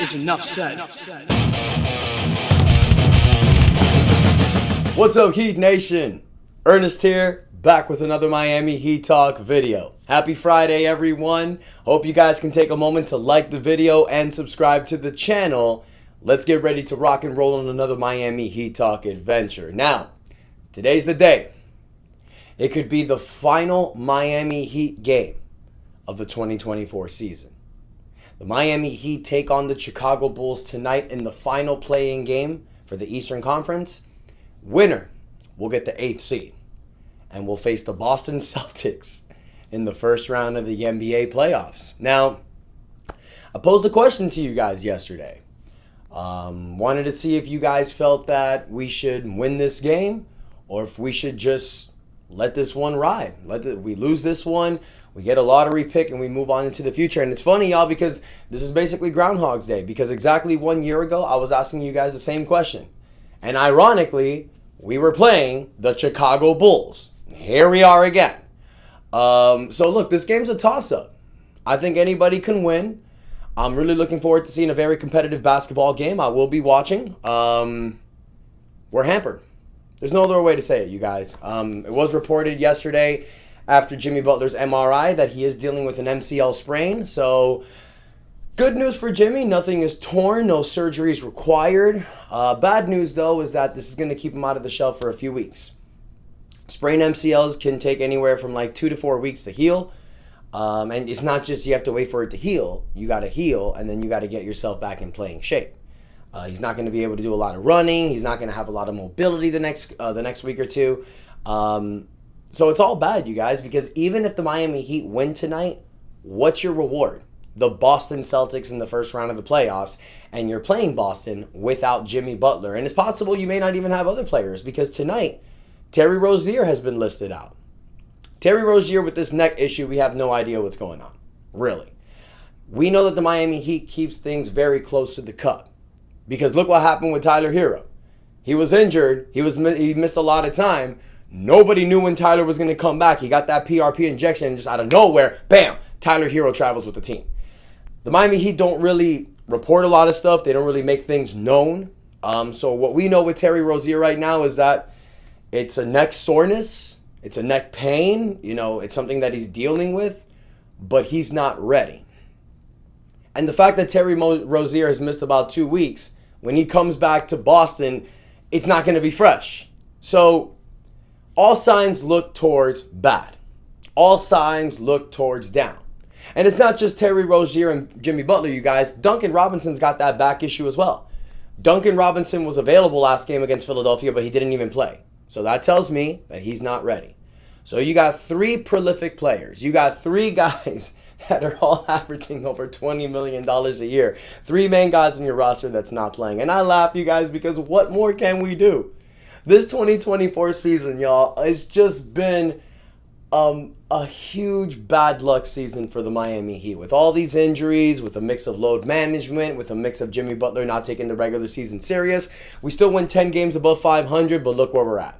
is enough said. What's up, Heat Nation? Ernest here, back with another Miami Heat Talk video. Happy Friday, everyone. Hope you guys can take a moment to like the video and subscribe to the channel. Let's get ready to rock and roll on another Miami Heat Talk adventure. Now, today's the day. It could be the final Miami Heat game of the 2024 season. The Miami Heat take on the Chicago Bulls tonight in the final play-in game for the Eastern Conference. Winner will get the 8th seed and will face the Boston Celtics in the first round of the NBA playoffs. Now, I posed a question to you guys yesterday. Wanted to see if you guys felt that we should win this game or if we should just let this one ride. We lose this one, we get a lottery pick, and we move on into the future. And it's funny, y'all, because this is basically Groundhog's Day, because exactly 1 year ago, I was asking you guys the same question. And ironically, we were playing the Chicago Bulls. Here we are again. So look, this game's a toss-up. I think anybody can win. I'm really looking forward to seeing a very competitive basketball game. I will be watching. We're hampered. There's no other way to say it, you guys. It was reported yesterday after Jimmy Butler's MRI that he is dealing with an MCL sprain. So, good news for Jimmy. Nothing is torn. No surgeries required. Bad news, though, is that this is going to keep him out of the shelf for a few weeks. Sprained MCLs can take anywhere from like 2 to 4 weeks to heal. And it's not just you have to wait for it to heal. You got to heal, and then you got to get yourself back in playing shape. He's not going to be able to do a lot of running. He's not going to have a lot of mobility the next week or two. So it's all bad, you guys, because even if the Miami Heat win tonight, what's your reward? The Boston Celtics in the first round of the playoffs, and you're playing Boston without Jimmy Butler. And it's possible you may not even have other players, because tonight, Terry Rozier has been listed out. Terry Rozier with this neck issue, we have no idea what's going on, really. We know that the Miami Heat keeps things very close to the cup, because look what happened with Tyler Herro. He was injured. He missed a lot of time. Nobody knew when Tyler was going to come back. He got that PRP injection, and just out of nowhere, bam, Tyler Herro travels with the team. The Miami Heat don't really report a lot of stuff. They don't really make things known. So what we know with Terry Rozier right now is that it's a neck soreness. It's a neck pain. You know, it's something that he's dealing with, but he's not ready. And the fact that Terry Rozier has missed about 2 weeks, when he comes back to Boston, it's not going to be fresh. So all signs look towards bad. All signs look towards down. And it's not just Terry Rozier and Jimmy Butler, you guys. Duncan Robinson's got that back issue as well. Duncan Robinson was available last game against Philadelphia, but he didn't even play. So that tells me that he's not ready. So you got 3 prolific players. You got 3 guys that are all averaging over $20 million a year. 3 main guys in your roster that's not playing. And I laugh, you guys, because what more can we do? This 2024 season, y'all, it's just been a huge bad luck season for the Miami Heat. With all these injuries, with a mix of load management, with a mix of Jimmy Butler not taking the regular season serious. We still win 10 games above 500, but look where we're at.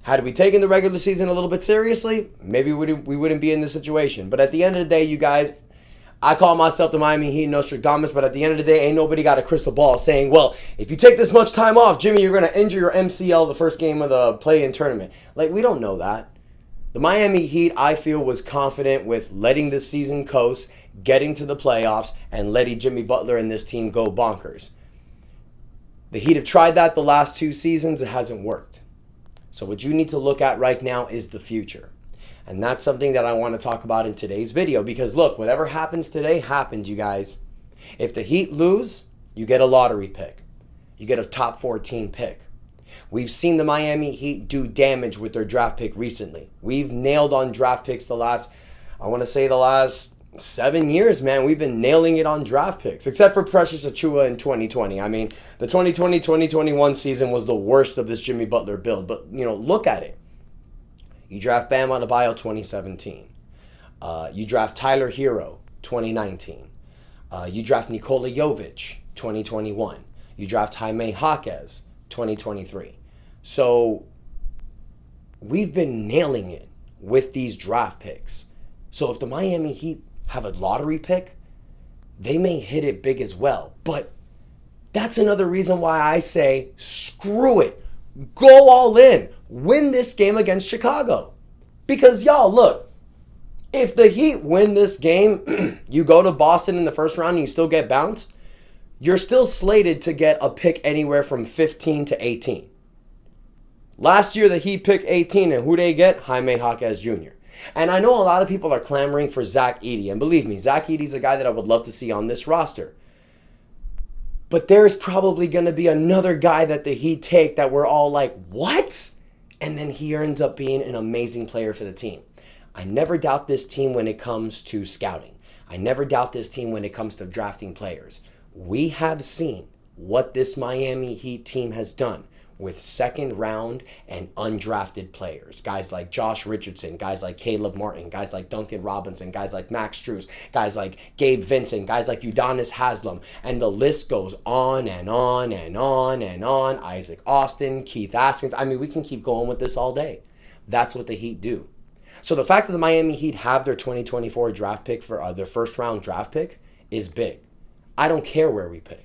Had we taken the regular season a little bit seriously, maybe we wouldn't be in this situation. But at the end of the day, you guys, I call myself the Miami Heat Nostradamus, but at the end of the day, ain't nobody got a crystal ball saying, well, if you take this much time off, Jimmy, you're going to injure your MCL the first game of the play-in tournament. Like, we don't know that. The Miami Heat, I feel, was confident with letting this season coast, getting to the playoffs, and letting Jimmy Butler and this team go bonkers. The Heat have tried that the last 2 seasons. It hasn't worked. So what you need to look at right now is the future. And that's something that I want to talk about in today's video. Because look, whatever happens today happens, you guys. If the Heat lose, you get a lottery pick. You get a top 14 pick. We've seen the Miami Heat do damage with their draft pick recently. We've nailed on draft picks the last 7 years, man. We've been nailing it on draft picks. Except for Precious Achiuwa in 2020. I mean, the 2020-2021 season was the worst of this Jimmy Butler build. But, you know, look at it. You draft Bam Adebayo 2017. You draft Tyler Herro 2019. You draft Nikola Jovic 2021. You draft Jaime Jaquez 2023. So we've been nailing it with these draft picks. So if the Miami Heat have a lottery pick, they may hit it big as well. But that's another reason why I say, screw it. Go all in. Win this game against Chicago. Because y'all, look, if the Heat win this game, you go to Boston in the first round and you still get bounced, you're still slated to get a pick anywhere from 15 to 18. Last year, the Heat picked 18, and who they get? Jaime Jaquez Jr. And I know a lot of people are clamoring for Zach Edey, and believe me, Zach Edey's a guy that I would love to see on this roster. But there's probably going to be another guy that the Heat take that we're all like, what? And then he ends up being an amazing player for the team. I never doubt this team when it comes to scouting. I never doubt this team when it comes to drafting players. We have seen what this Miami Heat team has done with second round and undrafted players. Guys like Josh Richardson, guys like Caleb Martin, guys like Duncan Robinson, guys like Max Strus, guys like Gabe Vincent, guys like Udonis Haslem, and the list goes on and on and on and on. Isaac Austin, Keith Askins. I mean, we can keep going with this all day. That's what the Heat do. So the fact that the Miami Heat have their 2024 draft pick for their first round draft pick is big. I don't care where we pick.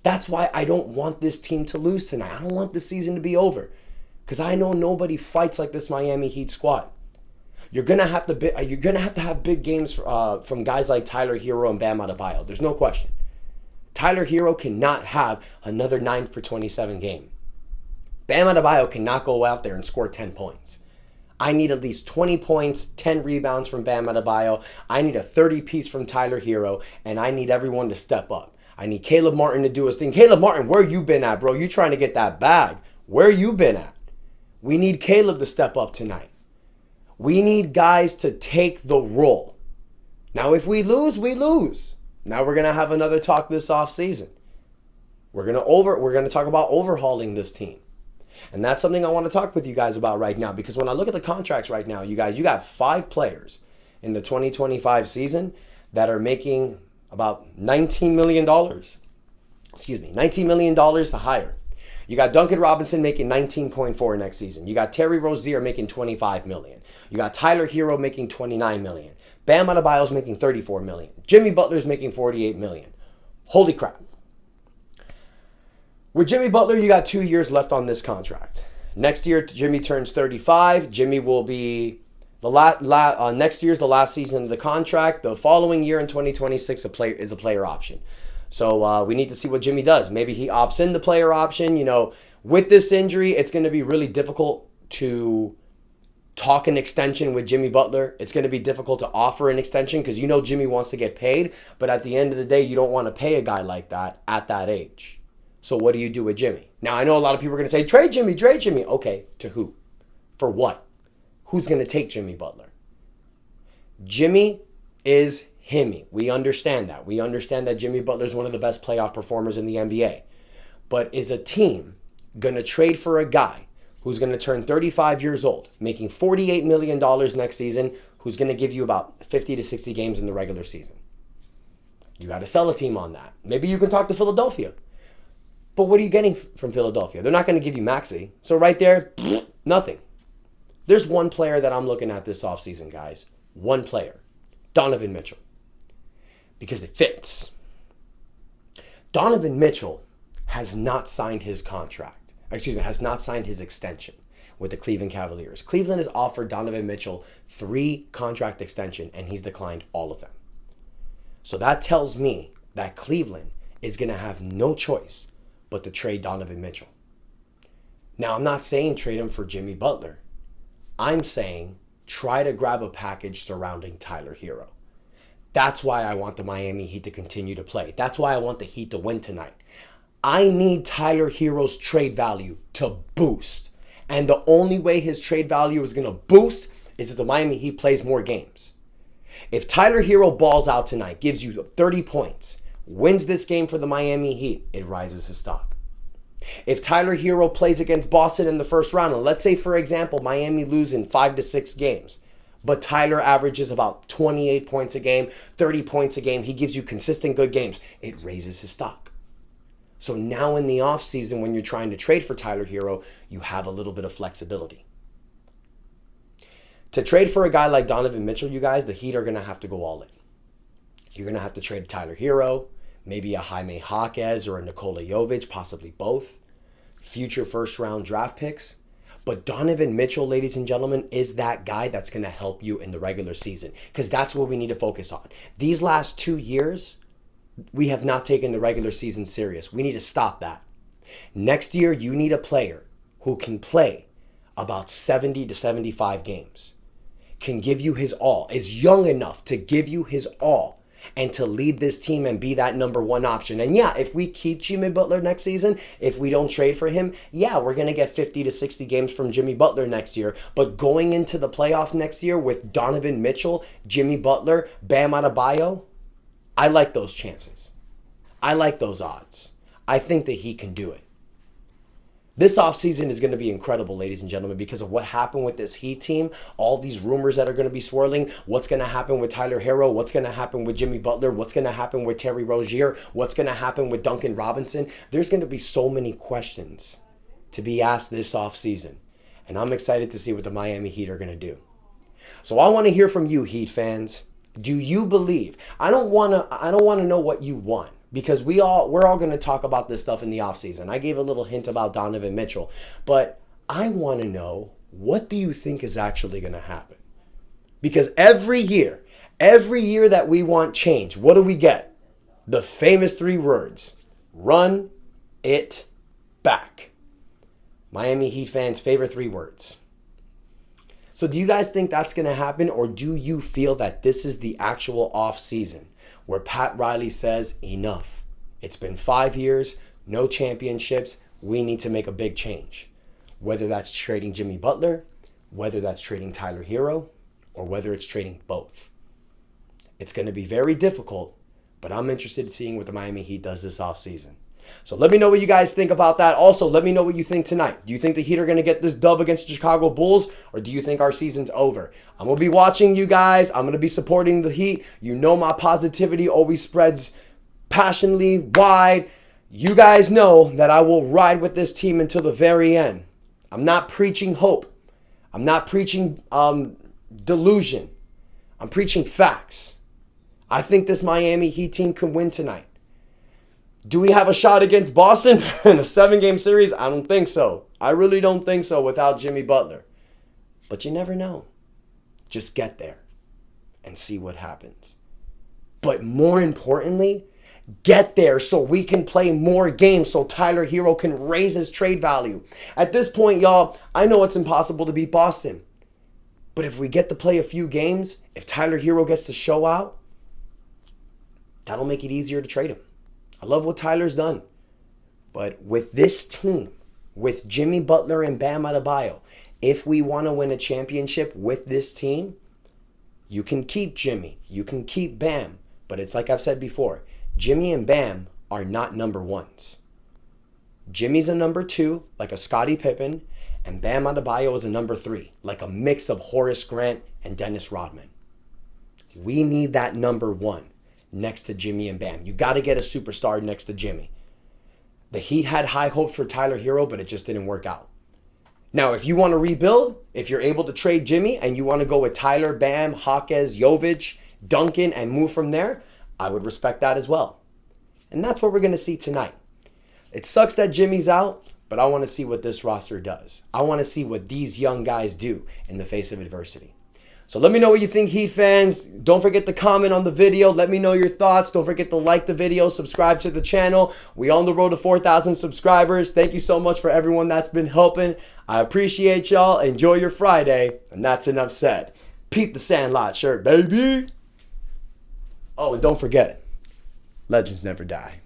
That's why I don't want this team to lose tonight. I don't want the season to be over because I know nobody fights like this Miami Heat squad. You're gonna have to have big games from guys like Tyler Herro and Bam Adebayo. There's no question. Tyler Herro cannot have another 9 for 27 game. Bam Adebayo cannot go out there and score 10 points. I need at least 20 points, 10 rebounds from Bam Adebayo. I need a 30-piece from Tyler Herro, and I need everyone to step up. I need Caleb Martin to do his thing. Caleb Martin, where you been at, bro? You trying to get that bag. Where you been at? We need Caleb to step up tonight. We need guys to take the role. Now, if we lose, we lose. Now we're going to have another talk this offseason. We're going to talk about overhauling this team. And that's something I want to talk with you guys about right now, because when I look at the contracts right now, you guys, you got 5 players in the 2025 season that are making about $19 million. $19 million to hire. You got Duncan Robinson making 19.4 next season. You got Terry Rozier making 25 million. You got Tyler Herro making 29 million. Bam Adebayo's making 34 million. Jimmy Butler's making 48 million. Holy crap. With Jimmy Butler, you got 2 years left on this contract. Next year, Jimmy turns 35. Jimmy will be next year's the last season of the contract. The following year in 2026 is a player option. So we need to see what Jimmy does. Maybe he opts in the player option. You know, with this injury, it's going to be really difficult to talk an extension with Jimmy Butler. It's going to be difficult to offer an extension because you know Jimmy wants to get paid. But at the end of the day, you don't want to pay a guy like that at that age. So what do you do with Jimmy? Now, I know a lot of people are going to say, trade Jimmy, trade Jimmy. Okay, to who? For what? Who's going to take Jimmy Butler? Jimmy is Himmy. We understand that. We understand that Jimmy Butler is one of the best playoff performers in the NBA. But is a team going to trade for a guy who's going to turn 35 years old, making $48 million next season, who's going to give you about 50 to 60 games in the regular season? You got to sell a team on that. Maybe you can talk to Philadelphia. But what are you getting from Philadelphia? They're not going to give you Maxey. So right there, nothing. There's one player that I'm looking at this offseason, guys. One player. Donovan Mitchell. Because it fits. Donovan Mitchell has not signed his contract. Has not signed his extension with the Cleveland Cavaliers. Cleveland has offered Donovan Mitchell 3 contract extensions, and he's declined all of them. So that tells me that Cleveland is going to have no choice but to trade Donovan Mitchell. Now, I'm not saying trade him for Jimmy Butler. I'm saying try to grab a package surrounding Tyler Herro. That's why I want the Miami Heat to continue to play. That's why I want the Heat to win tonight. I need Tyler Herro's trade value to boost. And the only way his trade value is going to boost is if the Miami Heat plays more games. If Tyler Herro balls out tonight, gives you 30 points, wins this game for the Miami Heat, it rises his stock. If Tyler Herro plays against Boston in the first round, and let's say, for example, Miami loses in 5 to 6 games, but Tyler averages about 28 points a game, 30 points a game, he gives you consistent good games, it raises his stock. So now in the offseason, when you're trying to trade for Tyler Herro, you have a little bit of flexibility. To trade for a guy like Donovan Mitchell, you guys, the Heat are going to have to go all in. You're going to have to trade a Tyler Herro, maybe a Jaime Jaquez or a Nikola Jovic, possibly both. Future first-round draft picks. But Donovan Mitchell, ladies and gentlemen, is that guy that's going to help you in the regular season, because that's what we need to focus on. These last 2 years, we have not taken the regular season serious. We need to stop that. Next year, you need a player who can play about 70 to 75 games, can give you his all, is young enough to give you his all, and to lead this team and be that number one option. And yeah, if we keep Jimmy Butler next season, if we don't trade for him, yeah, we're going to get 50 to 60 games from Jimmy Butler next year. But going into the playoff next year with Donovan Mitchell, Jimmy Butler, Bam Adebayo, I like those chances. I like those odds. I think that he can do it. This offseason is going to be incredible, ladies and gentlemen, because of what happened with this Heat team, all these rumors that are going to be swirling, what's going to happen with Tyler Herro, what's going to happen with Jimmy Butler, what's going to happen with Terry Rozier, what's going to happen with Duncan Robinson. There's going to be so many questions to be asked this offseason, and I'm excited to see what the Miami Heat are going to do. So I want to hear from you, Heat fans. Do you believe? I don't want to know what you want, because we're all going to talk about this stuff in the offseason. I gave a little hint about Donovan Mitchell, but I want to know, what do you think is actually going to happen? Because every year that we want change, what do we get? The famous 3 words: run it back. Miami Heat fans' favorite 3 words. So do you guys think that's going to happen, or do you feel that this is the actual off season where Pat Riley says, enough? It's been 5 years, no championships. We need to make a big change. Whether that's trading Jimmy Butler, whether that's trading Tyler Herro, or whether it's trading both. It's going to be very difficult, but I'm interested in seeing what the Miami Heat does this offseason. So let me know what you guys think about that. Also, let me know what you think tonight. Do you think the Heat are going to get this dub against the Chicago Bulls, or do you think our season's over? I'm going to be watching you guys. I'm going to be supporting the Heat. You know my positivity always spreads passionately wide. You guys know that I will ride with this team until the very end. I'm not preaching hope. I'm not preaching delusion. I'm preaching facts. I think this Miami Heat team can win tonight. Do we have a shot against Boston in a 7-game series? I don't think so. I really don't think so without Jimmy Butler. But you never know. Just get there and see what happens. But more importantly, get there so we can play more games, so Tyler Herro can raise his trade value. At this point, y'all, I know it's impossible to beat Boston. But if we get to play a few games, if Tyler Herro gets to show out, that'll make it easier to trade him. I love what Tyler's done. But with this team, with Jimmy Butler and Bam Adebayo, if we want to win a championship with this team, you can keep Jimmy, you can keep Bam. But it's like I've said before, Jimmy and Bam are not number ones. Jimmy's a number 2, like a Scottie Pippen, and Bam Adebayo is a number 3, like a mix of Horace Grant and Dennis Rodman. We need that number 1. Next to Jimmy and Bam. You got to get a superstar next to Jimmy. The Heat had high hopes for Tyler Herro, but it just didn't work out. Now, if you want to rebuild, if you're able to trade Jimmy and you want to go with Tyler, Bam, Jaquez, Jovic, Duncan, and move from there, I would respect that as well. And that's what we're going to see tonight. It sucks that Jimmy's out, but I want to see what this roster does. I want to see what these young guys do in the face of adversity. So let me know what you think, Heat fans. Don't forget to comment on the video. Let me know your thoughts. Don't forget to like the video, subscribe to the channel. We on the road to 4,000 subscribers. Thank you so much for everyone that's been helping. I appreciate y'all. Enjoy your Friday. And that's enough said. Peep the Sandlot shirt, baby. Oh, and don't forget, legends never die.